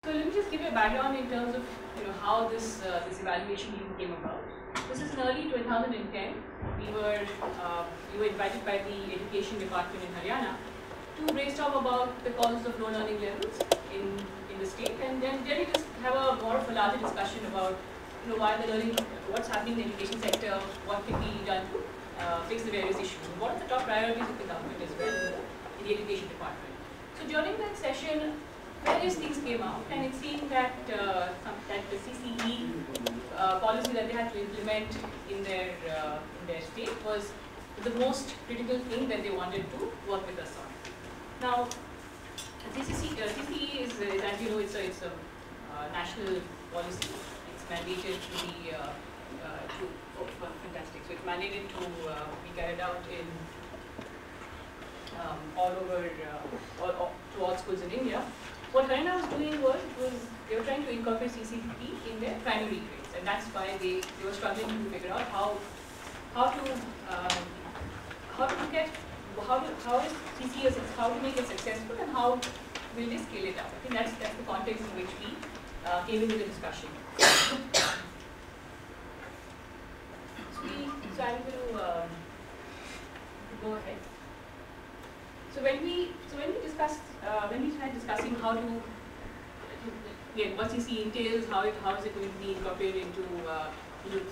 So let me just give you a background in terms of how this evaluation even came about. This is in early 2010. We were invited by the Education Department in Haryana to brainstorm about the causes of low learning levels in the state, and then really just have a more of a larger discussion about why the learning, what's happening in the education sector, what can be done to fix the various issues, and what are the top priorities of the government as well in the education department. So during that session, various things came out, and it seemed that that the CCE policy that they had to implement in their state was the most critical thing that they wanted to work with us on. Now, CCE is, as you know, it's a national policy. It's mandated to be fantastic. So it's mandated to be carried out in all over to all schools in India. What Haryana was doing was they were trying to incorporate CCP in their primary grades, and that's why they were struggling to figure out how to make it successful, and how will they scale it up. I think that's the context in which we came into the discussion. So I'm going to go ahead. So when we started discussing how to, again, what CCE entails, how is it going to be incorporated into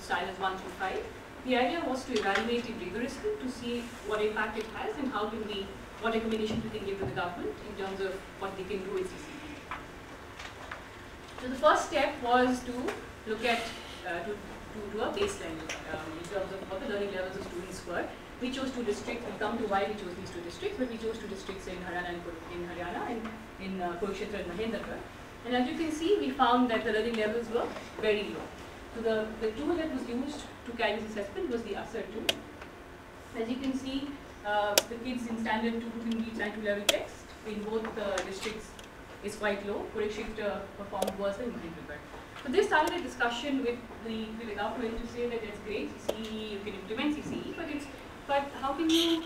standards 1 through 5, the idea was to evaluate it rigorously to see what impact it has and what recommendations we can give to the government in terms of what they can do with CCE. So the first step was to look at to do a baseline in terms of what the learning levels of students were. We chose 2 districts. We'll come to why we chose these 2 districts, but we chose 2 districts in Haryana and in Kurukshetra and Mahendragarh. And as you can see, we found that the learning levels were very low. So the tool that was used to carry this assessment was the ASER tool. As you can see, the kids in standard 2 to read and 2 level text in both districts is quite low. Kurukshetra performed worse than Mahendragarh. So they started a discussion with the government to say that it's great, CCE, you can implement CCE, but how can you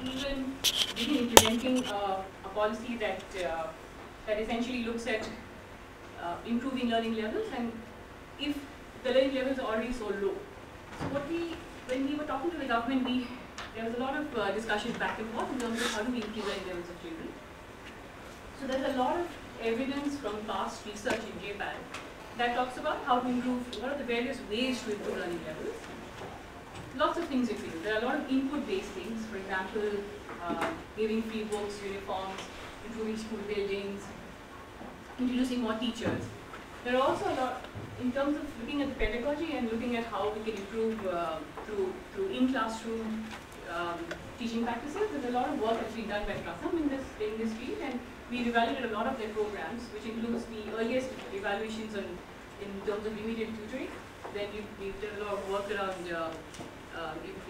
even begin implementing a policy that essentially looks at improving learning levels, and if the learning levels are already so low? So when we were talking to the government, there was a lot of discussion back and forth in terms of how do we increase learning levels of children. So there's a lot of evidence from past research in Japan that talks about how to improve, what are the various ways to improve learning levels. Lots of things you can do. There are a lot of input-based things, for example, giving free books, uniforms, improving school buildings, introducing more teachers. There are also a lot, in terms of looking at the pedagogy and looking at how we can improve through in-classroom teaching practices. There's a lot of work that's been done by Pratham in this field, and we've evaluated a lot of their programs, which includes the earliest evaluations in terms of immediate tutoring. Then we've done a lot of work around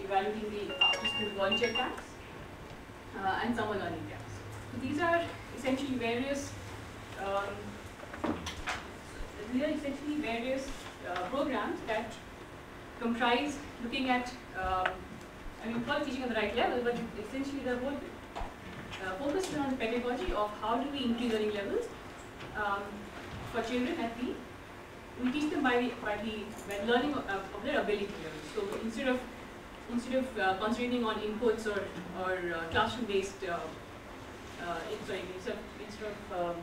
evaluating the after-school volunteer camps and summer learning camps. So these are essentially various programs that comprise looking at, call it teaching at the right level, but essentially the whole focus is on the pedagogy of how do we increase learning levels for children we teach them by learning of their ability levels. So instead of concentrating on inputs or classroom-based, instead of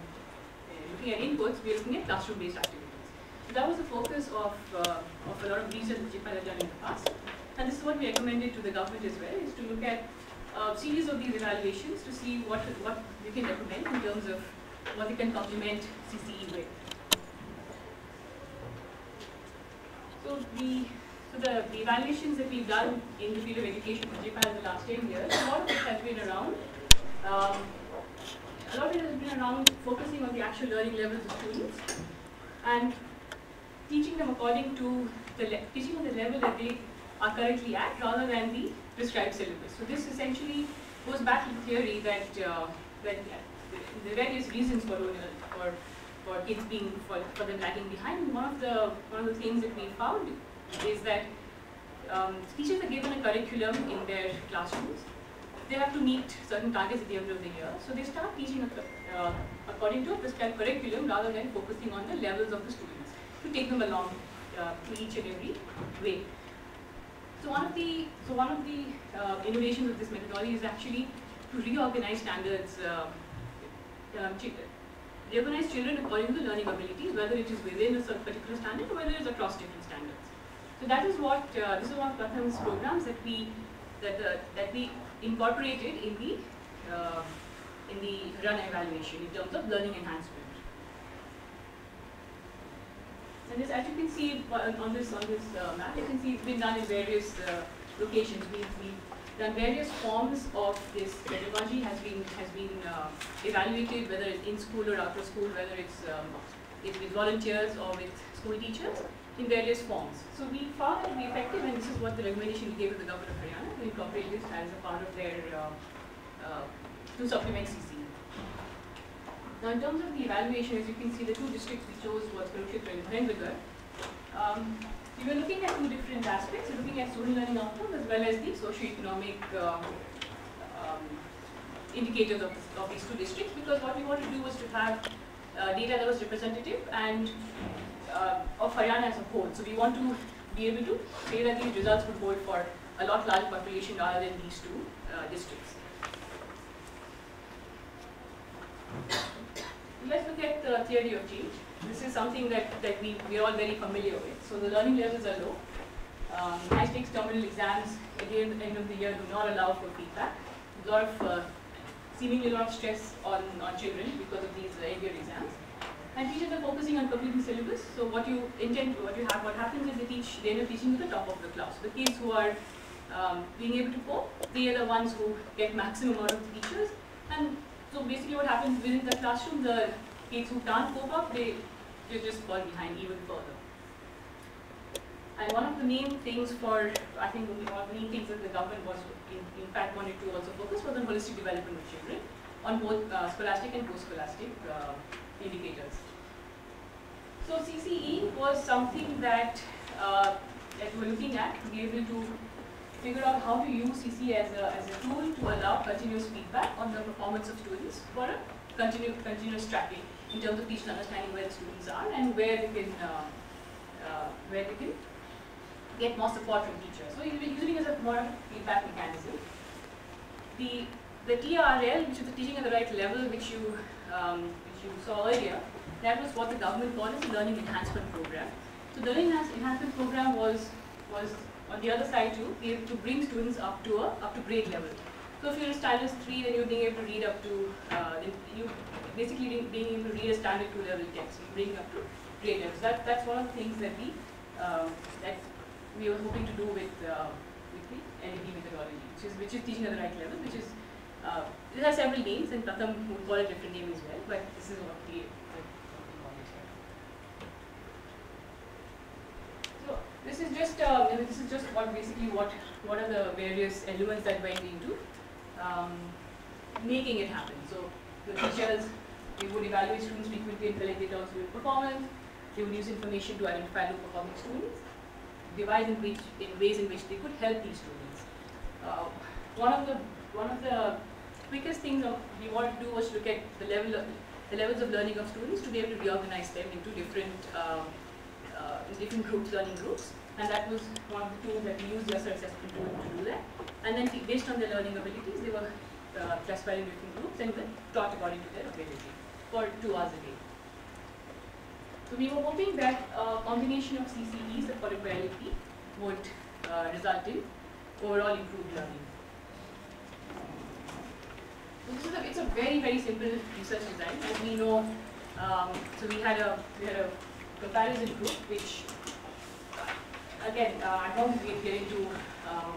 looking at inputs, we are looking at classroom-based activities. So that was the focus of a lot of research that Japan has done in the past, and this is what we recommended to the government as well: is to look at a series of these evaluations to see what we can recommend in terms of what we can complement CCE with. So the evaluations that we've done in the field of education for Japan in the last 10 years, a lot of it has been around focusing on the actual learning levels of students and teaching them according to teaching on the level that they are currently at, rather than the prescribed syllabus. So this essentially goes back to the theory that the various reasons for kids for them lagging behind. And one of the things that we found is that teachers are given a curriculum in their classrooms, they have to meet certain targets at the end of the year. So they start teaching according to a prescribed curriculum rather than focusing on the levels of the students to take them along to each and every way. So one of the innovations of this methodology is actually to reorganize standards, reorganize children according to the learning abilities, whether it is within a particular standard or whether it is across different standards. So that is what this is one of Pratham's programs that we incorporated in the run evaluation in terms of learning enhancement. And this, as you can see on this map, you can see it's been done in various locations. We've done various forms of this pedagogy has been evaluated, whether it's in school or out of school, whether it's with volunteers or with school teachers, in various forms. So we found that to be effective, and this is what the recommendation we gave to the Government of Haryana to incorporate this as a part of their to supplement CC. Now, in terms of the evaluation, as you can see, the two districts we chose was Kurukshetra and Bharangarh. We were looking at two different aspects. We're looking at student learning outcomes as well as the socio-economic indicators of these two districts, because what we wanted to do was to have data that was representative and of Haryana as a whole. So we want to be able to say that these results would hold for a lot larger population rather than these two districts. Let's look at the theory of change. This is something that we're all very familiar with. So the learning levels are low. High-stakes terminal exams at the end of the year do not allow for feedback. There's a lot of seemingly a lot of stress on children because of these end-year exams. And teachers are focusing on completing syllabus. So what happens is they end up teaching to the top of the class. The kids who are being able to cope, they are the ones who get maximum out of the teachers. And so basically what happens within the classroom, the kids who can't cope up, they just fall behind even further. And one of the main things I think one of the main things that the government was in fact wanted to also focus was on holistic development of children on both scholastic and post-scholastic indicators. So CCE was something that we're looking at to be able to figure out how to use CC as a tool to allow continuous feedback on the performance of students for a continuous tracking in terms of teaching understanding where the students are and where they can get more support from teachers. So you'll be using it as a more feedback mechanism. The TRL, which is the teaching at the right level, which you saw earlier, that was what the government called as the Learning Enhancement Programme. So the Learning Enhancement Programme was on the other side to bring students up to grade level. So if you're a stylus 3, then you're being able to read up to you basically being able to read a standard 2 level text, bring up to grade level. So that's one of the things that we were hoping to do with the NEP methodology, which is teaching at the right level, which is it has several names, and Pratham would call it a different name as well, but this is what we call it here. So this is just what are the various elements that went into making it happen. So the teachers, they would evaluate students frequently and collect data on student performance. They would use information to identify low performing students, devise in ways in which they could help these students. One of the quickest things we wanted to do was to look at the levels of learning of students to be able to reorganize them into different groups, learning groups, and that was one of the tools that we used, the assessment tool, to do that. And then based on their learning abilities, they were classified in different groups and then taught according to their ability for 2 hours a day. So we were hoping that a combination of CCEs followed by LEP would result in overall improved learning. So it's a very, very simple research design. As we know, so we had a comparison group, which again, I don't get into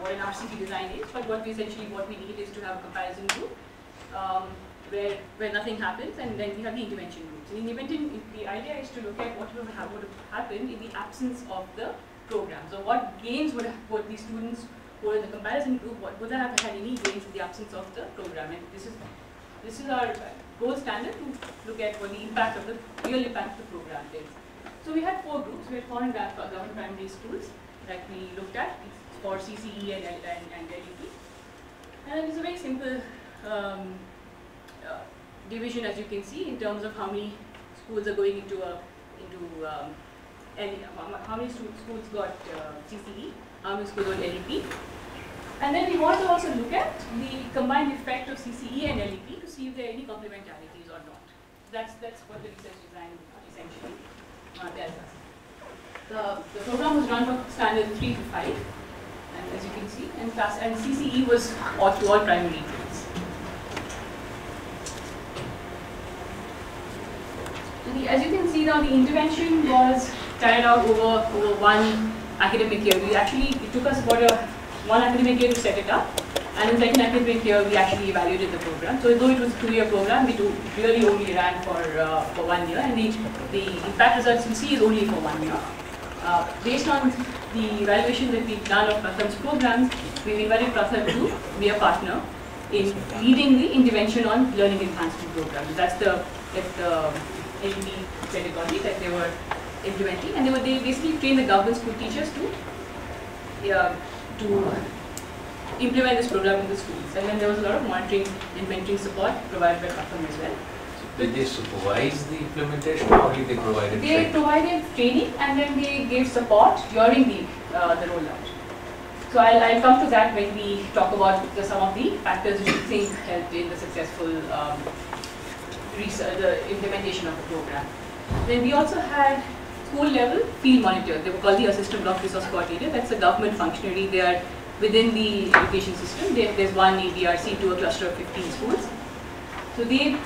what an RCT design is, but what we need is to have a comparison group where nothing happens, and then we have the intervention groups. In the idea is to look at what would have happened in the absence of the program. So what gains would these students who are in the comparison group, would they have had any gains in the absence of the program? And this is our gold standard to look at what the impact of the real impact of the program is. So we had 4 groups. We had 4 government primary schools that we looked at for CCE and LEP. And it's a very simple division, as you can see, in terms of how many schools are going into how many schools got CCE, how many schools got LEP. And then we want to also look at the combined effect of CCE and LEP to see if there are any complementarities or not. That's what the research design essentially tells us. The program was run for standard 3 to 5, and as you can see, and CCE was to all primary grades. As you can see now, the intervention was carried out over one academic year. It took us about one academic year to set it up, and in the second academic year we actually evaluated the program. So though it was a 2-year program, it really only ran for 1 year, and the impact results you see is only for 1 year. Based on the evaluation that we've done of Pratham's programs, we've invited Pratham to be a partner in leading the intervention on Learning Enhancement Programme. That's the LEP pedagogy that they were implementing, and they basically trained the government school teachers to implement this program in the schools. And then there was a lot of monitoring and mentoring support provided by Pratham as well. Did they supervise the implementation, or did they provide training? They provided training, and then they gave support during the rollout. So I'll come to that when we talk about some of the factors which we think helped in the successful the implementation of the program. Then we also had school level field monitors. They were called the Assistant Block Resource Coordinator. That's a government functionary. They are within the education system. There's one ABRC to a cluster of 15 schools. So they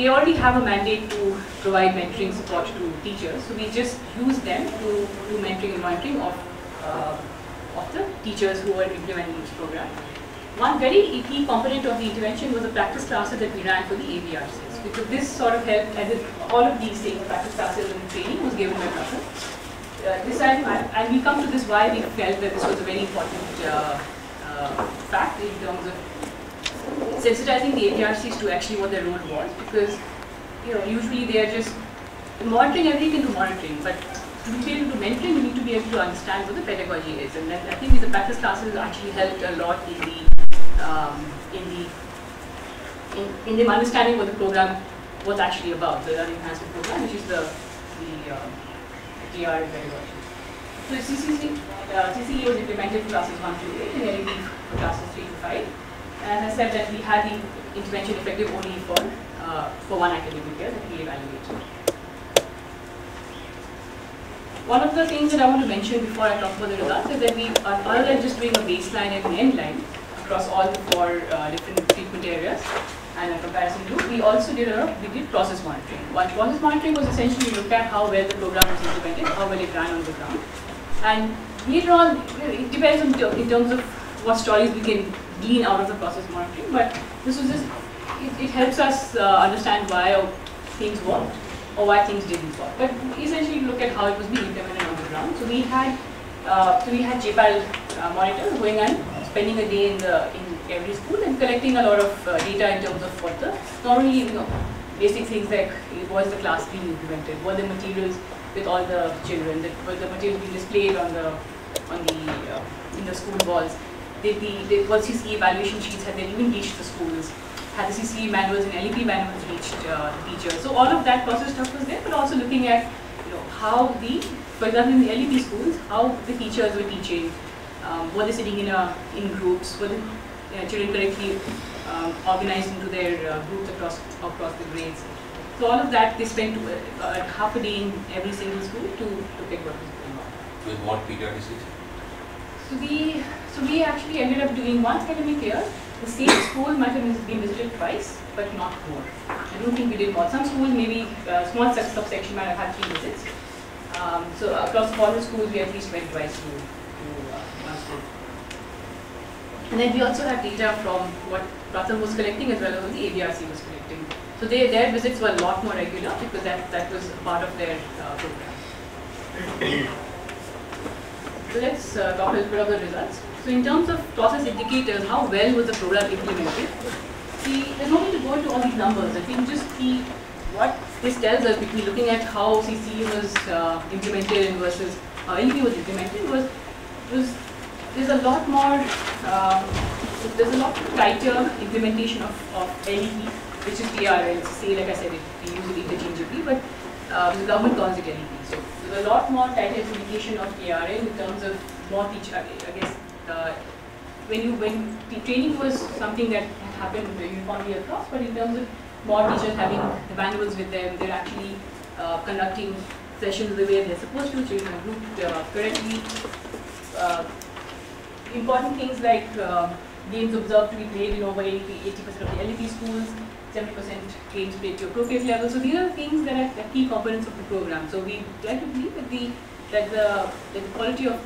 already have a mandate to provide mentoring support to teachers. So we just use them to do mentoring and monitoring of the teachers who are implementing this program. One very key component of the intervention was the practice classes that we ran for the ABRCs, because this sort of helped, and all of these things, practice classes and training, was given by Pratham. And we come to this why we felt that this was a very important fact in terms of sensitizing the ABRCs to actually what their role was, because usually they are just monitoring everything into monitoring, but to be able to mentoring, you need to be able to understand what the pedagogy is, and then I think the practice classes actually helped a lot in them understanding what the program was actually about, the Learning Enhancement Programme, which is the GR pedagogy. So CCE was implemented for classes 1 to 8 and LEP for classes 3 to 5. And as I said, that we had the intervention effective only for one academic year that we evaluated. One of the things that I want to mention before I talk about the results is that we, other than just doing a baseline and an end line across all the 4 different treatment areas and a comparison group, we also did process monitoring. Process monitoring was essentially look at how well the program was implemented, how well it ran on the ground. And later on, it depends on in terms of what stories we can glean out of the process monitoring, but this was just, it helps us understand why things worked or why things didn't work. But essentially look at how it was being implemented on the ground. So we had JPAL monitors going and spending a day in every school and collecting a lot of data in terms of what not only basic things like was the class being implemented, were the materials with all the children, were the materials being displayed in the school walls, what CCE evaluation sheets had they even reached the schools, had the CCE manuals and LEP manuals reached the teachers. So all of that process stuff was there, but also looking at how for example in the LEP schools, how the teachers were teaching, were they sitting in groups, were the children correctly organized into their groups across the grades. So all of that they spent half a day in every single school to pick what was going on. With what periodicity? So we actually ended up doing one academic year. The same school might have been visited twice, but not more. I don't think we did more. Some schools, maybe a small subsection might have had 3 visits. So across all the schools, we at least went twice to one school. And then we also had data from what Pratham was collecting as well as what the ABRC was collecting. So their visits were a lot more regular because that was part of their program. So let's talk a little bit about the results. So in terms of process indicators, how well was the program implemented? See, there's no need to go into all these numbers. I think just see what this tells us between looking at how CCE was implemented versus how LP was implemented there's a lot more there's a lot tighter implementation of LEP, which is TRL. Say, like I said, we use it interchangeably, but the government calls it LEP. So there's a lot more tighter implementation of TRL in terms of more teacher. I guess when the training was something that happened uniformly across, but in terms of more teachers having the manuals with them, they're actually conducting sessions the way they're supposed to, children are grouped correctly. Important things like games observed to be played in over 80% of the LEP schools, 70% games played to appropriate level. So these are things that are the key components of the program. So we like to believe that the quality of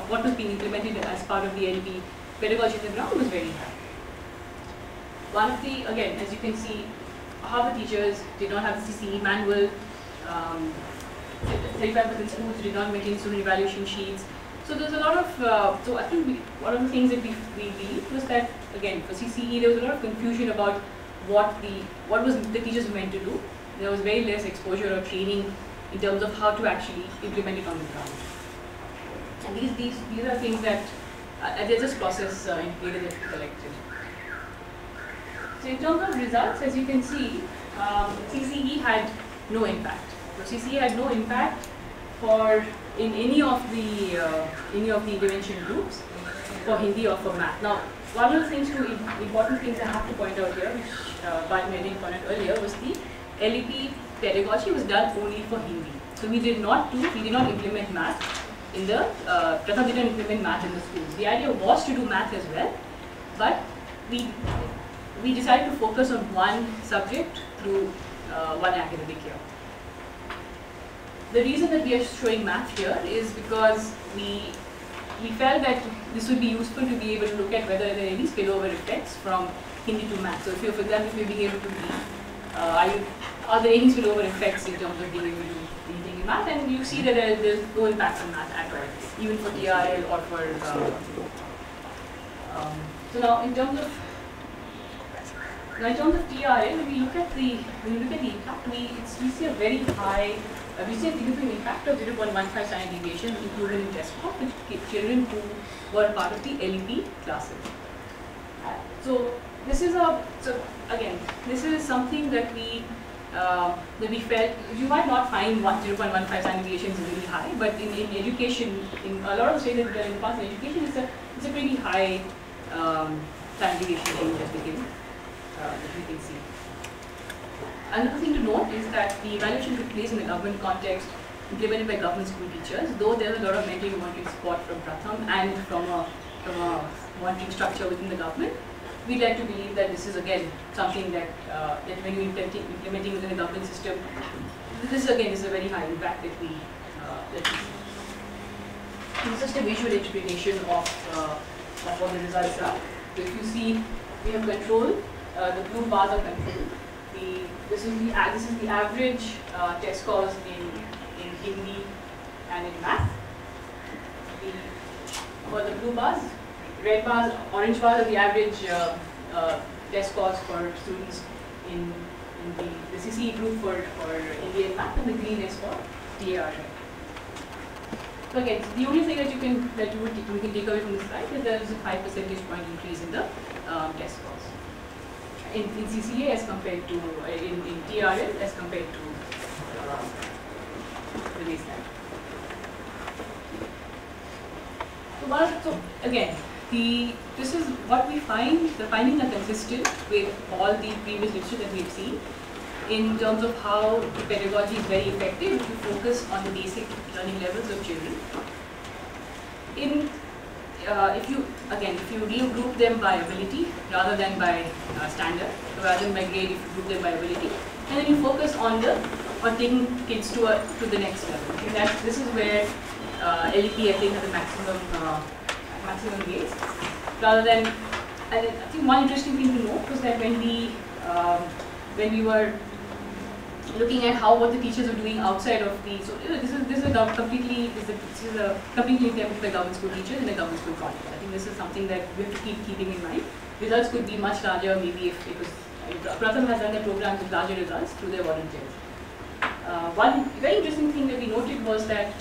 what was being implemented as part of the LEP pedagogy on the ground was very high. One of the, again, as you can see, half the teachers did not have the CCE manual. 35% schools did not maintain student evaluation sheets. So there's a lot of, so I think one of the things that we believed was that, again, for CCE, there was a lot of confusion about what was the teachers were meant to do. There was very less exposure or training in terms of how to actually implement it on the ground. And these are things that, there's this process in data that we collected. So in terms of results, as you can see, CCE had no impact. So CCE had no impact in any of the intervention groups for Hindi or for math. Now, one of the important things I have to point out here, which Bharti didn't point out earlier, was the LEP pedagogy was done only for Hindi. So we did not implement math in the, Pratham didn't implement math in the schools. The idea was to do math as well, but we decided to focus on one subject through one academic year. The reason that we are showing math here is because we felt that this would be useful to be able to look at whether there are any spillover effects from Hindi to math. So if you're, for example, if you're being able to read, are there any spillover effects in terms of being able to do anything in math? And you see that there's no impact on math at all, even for TRL or for, so now in terms of TRL, when you look at the impact, we see a very high, we see a significant impact of 0.15 standard deviation included in test score with children who were part of the LEP classes. So this is something that we felt you might not find 0.15 standard deviations is really high, but in education, in a lot of the states that are in the past in education, it's a pretty high standard deviation range at the beginning. That we can see. Another thing to note is that the evaluation took place in the government context, implemented by government school teachers, though there's a lot of mentoring and monitoring support from Pratham and from a monitoring structure within the government. We'd like to believe that this is again something that when you're implementing within the government system, this is a very high impact that we see. It's just a visual interpretation of what the results are. So if you see, we have control. The blue bars are control. This is the average test scores in Hindi and in math. For the blue bars, red bars, orange bars are the average test scores for students in the CCE group for Hindi and math, and the green is for TRL. So again, the only thing that we can take away from this slide is there is a 5 percentage point increase in the test scores. In CCA as compared to, in TRL as compared to the baseline. So again, this is what we find, the findings are consistent with all the previous literature that we've seen in terms of how the pedagogy is very effective if you focus on the basic learning levels of children. If you regroup them by ability rather than by standard, rather than by grade, if you group them by ability, and then you focus on taking kids to the next level. Okay, this is where LEP I think has the maximum grades. Rather than, and I think one interesting thing to note was that when we were looking at what the teachers are doing outside of the, so this is completely implemented by government school teachers in a government school context. I think this is something that we have to keep keeping in mind. Results could be much larger, maybe if it was, Pratham has done the programs with larger results through their volunteers. One very interesting thing that we noted was that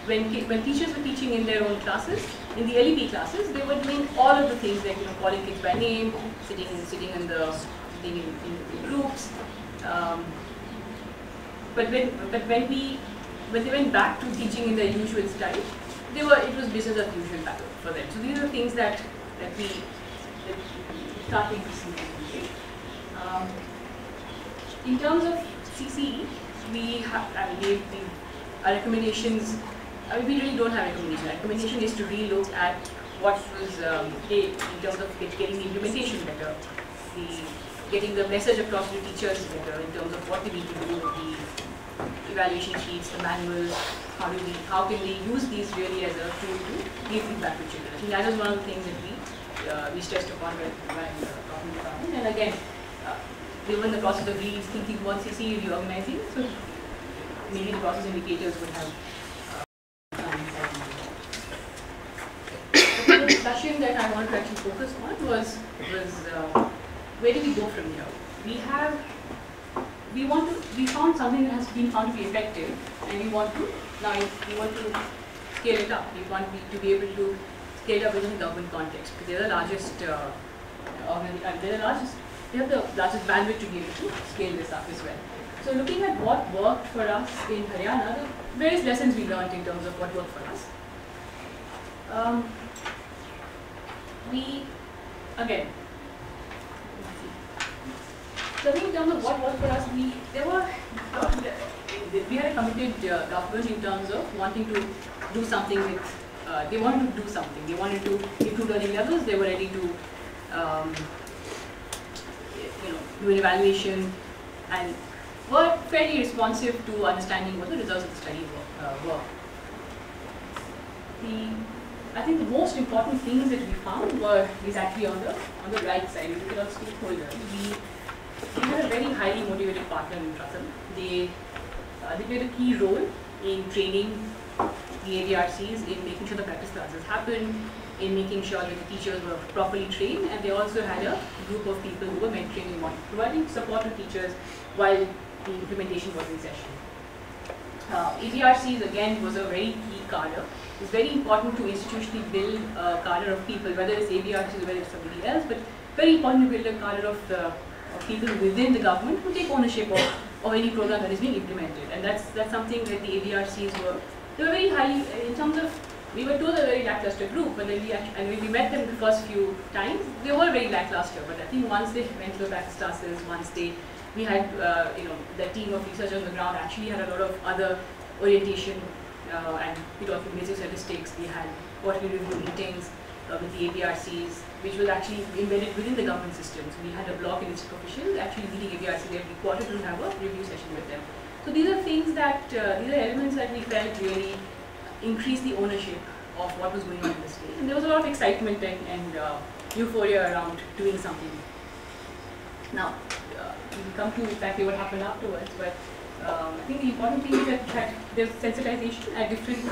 when teachers were teaching in their own classes, in the LEP classes, they were doing all of the things like calling kids by name, sitting in groups. But when they went back to teaching in their usual style, it was business as usual for them. So these are things that we starting to see. In terms of CCE, we have our recommendations. We really don't have recommendations. Recommendation is to relook at what was in terms of getting the implementation better, getting the message across to teachers better in terms of what we need to do, the evaluation sheets, the manuals, how can we use these really as a tool to give feedback to children. I think that is one of the things that we stressed upon when talking about it. And again, we were in the process of really thinking about CCE reorganizing, so maybe the process indicators would have the discussion that I wanted to actually focus on was where do we go from here? We found something that has been found to be effective, and we want to scale it up. We want to be able to scale it up within the government context, because they're the largest they have the largest bandwidth to be able to scale this up as well. So looking at what worked for us in Haryana, the various lessons we learned in terms of what worked for us. So I think in terms of what worked for us, we had a committed government in terms of wanting to do something with, they wanted to do something. They wanted to improve learning levels. They were ready to do an evaluation, and were fairly responsive to understanding what the results of the study were. I think the most important things that we found is actually on the right side. If you look at our stakeholders, we had a very highly motivated partner in Pratham. They played a key role in training the AVRCs, in making sure the practice classes happened, in making sure that the teachers were properly trained, and they also had a group of people who were mentoring and providing support to teachers while the implementation was in session. AVRCs again was a very key cadre. It's very important to institutionally build a cadre of people, whether it's AVRCs or whether it's somebody else, but very important to build a cadre of people within the government who take ownership of any program that is being implemented. And that's something that the AVRCs were very highly, in terms of, we were told a very lackluster group, but then when we met them the first few times, they were very lackluster. But I think once they went to the practice classes, we had, the team of researchers on the ground actually had a lot of other orientation, and we talked about basic statistics. We had quarterly review meetings with the AVRCs, which was actually embedded within the government systems. We had a block in district officials actually meeting AVRCs every quarter to have a review session with them. So these are things that, these are elements that we felt really increased the ownership of what was going on in the state. And there was a lot of excitement and euphoria around doing something. Now, we come to exactly what happened afterwards, but I think the important thing is that there's sensitization at different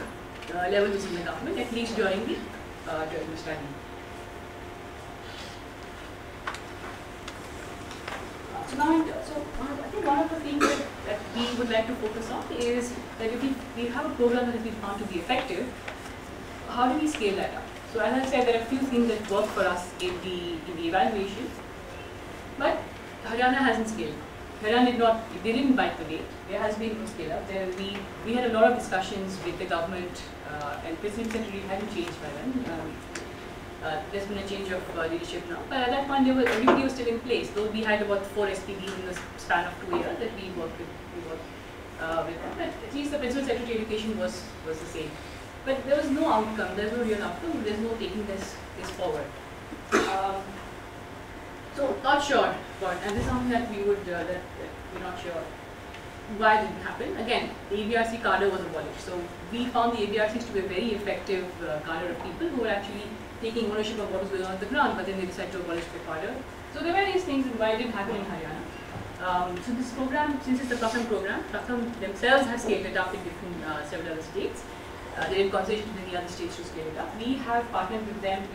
levels within the government, at least during the study. So I think one of the things that we would like to focus on is that if we have a program that has been found to be effective, how do we scale that up? So as I said, there are a few things that work for us in the evaluation, but Haryana hasn't scaled. Haryana didn't bite the bait. There has been no scale up. We had a lot of discussions with the government, and President Secretary hadn't changed by then. There's been a change of leadership now, but at that point everybody was still in place. Though we had about 4 SPBs in the span of 2 years that we worked with them. But at least the Principal Secretary Education was the same. But there was no outcome. There's no real outcome. There's no taking this forward. So not sure, and this is something that we're not sure why it didn't happen. Again, the AVRC cadre was abolished. So we found the AVRCs to be a very effective cadre of people who were actually taking ownership of what was going on the ground, but then they decided to abolish the cadre. So there were various things why it didn't happen in Haryana. So this program, since it's the Pratham program, Pratham themselves have scaled it up in several other states. They're in conversation with the other states to scale it up. We have partnered with them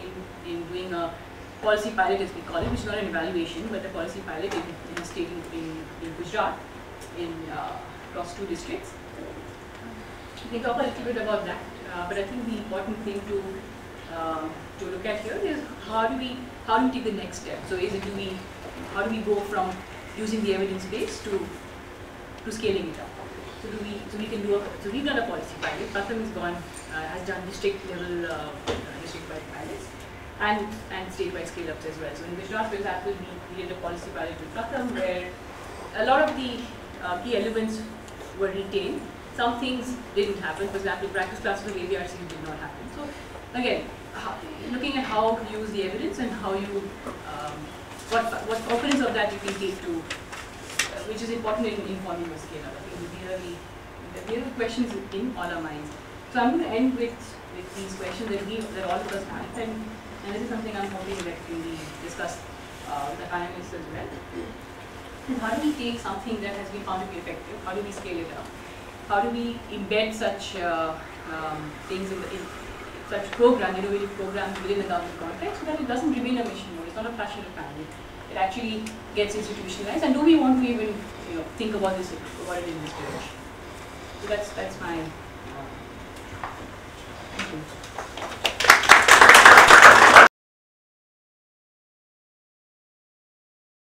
in doing a policy pilot, as we call it, which is not an evaluation, but a policy pilot in a state in Gujarat, across 2 districts. We can talk a little bit about that, but I think the important thing to to look at here is how do we take the next step? So how do we go from using the evidence base to scaling it up? So we've done a policy pilot. Pratham has done district level district-wide pilots and state-wide scale-ups as well. So in Gujarat, for example, we did a policy pilot with Pratham where a lot of the key elements were retained. Some things didn't happen. For example, practice classes of ABRC did not happen. So again, looking at how to use the evidence and how you, what components of that you can take to, which is important in informing your scale-up. I think these are the questions in all our minds. So I'm going to end with these questions that all of us have, and this is something I'm hoping that can be discussed with the panelists as well. And how do we take something that has been found to be effective? How do we scale it up? How do we embed such things in such innovative programs within the government context so that it doesn't remain a mission mode? It's not a flash in the pan. It actually gets institutionalized. And do we want to even think about it in this direction? So that's my